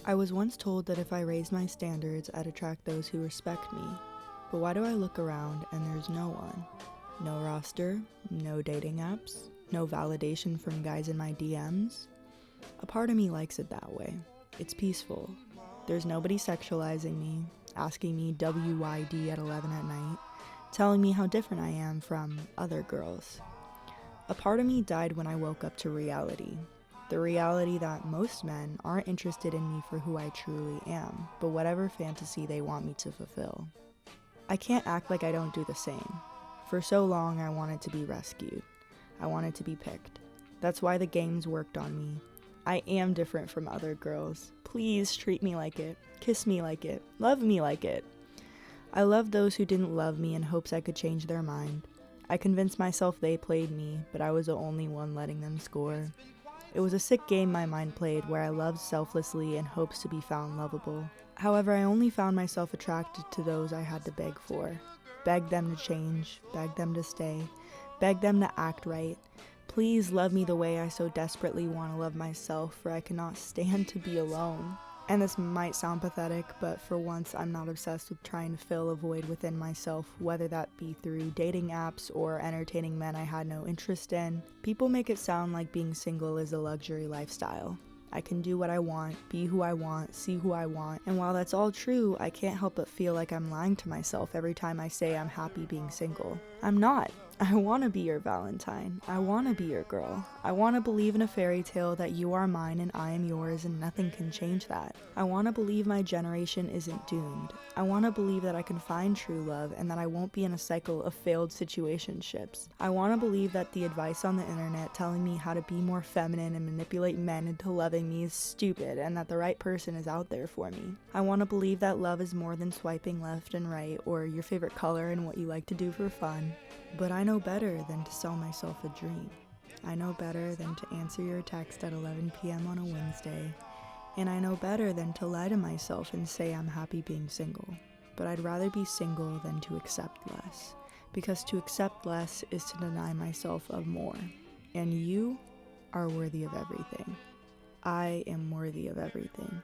I was once told that if I raised my standards, I'd attract those who respect me. But why do I look around and there's no one? No roster, no dating apps, no validation from guys in my DMs. A part of me likes it that way. It's peaceful. There's nobody sexualizing me, asking me WYD at 11 at night, telling me how different I am from other girls. A part of me died when I woke up to reality. The reality that most men aren't interested in me for who I truly am, but whatever fantasy they want me to fulfill. I can't act like I don't do the same. For so long, I wanted to be rescued. I wanted to be picked. That's why the games worked on me. I am different from other girls. Please treat me like it. Kiss me like it. Love me like it. I loved those who didn't love me in hopes I could change their mind. I convinced myself they played me, but I was the only one letting them score. It was a sick game my mind played where I loved selflessly in hopes to be found lovable. However, I only found myself attracted to those I had to beg for. Beg them to change, beg them to stay, beg them to act right. Please love me the way I so desperately want to love myself, for I cannot stand to be alone. And this might sound pathetic, but for once I'm not obsessed with trying to fill a void within myself, whether that be through dating apps or entertaining men I had no interest in. People make it sound like being single is a luxury lifestyle. I can do what I want, be who I want, see who I want, and while that's all true, I can't help but feel like I'm lying to myself every time I say I'm happy being single. I'm not. I want to be your Valentine. I want to be your girl. I want to believe in a fairy tale that you are mine and I am yours and nothing can change that. I want to believe my generation isn't doomed. I want to believe that I can find true love and that I won't be in a cycle of failed situationships. I want to believe that the advice on the internet telling me how to be more feminine and manipulate men into loving me is stupid and that the right person is out there for me. I want to believe that love is more than swiping left and right or your favorite color and what you like to do for fun. But I know better than to sell myself a dream. I know better than to answer your text at 11 p.m. on a Wednesday. And I know better than to lie to myself and say I'm happy being single. But I'd rather be single than to accept less. Because to accept less is to deny myself of more. And you are worthy of everything. I am worthy of everything.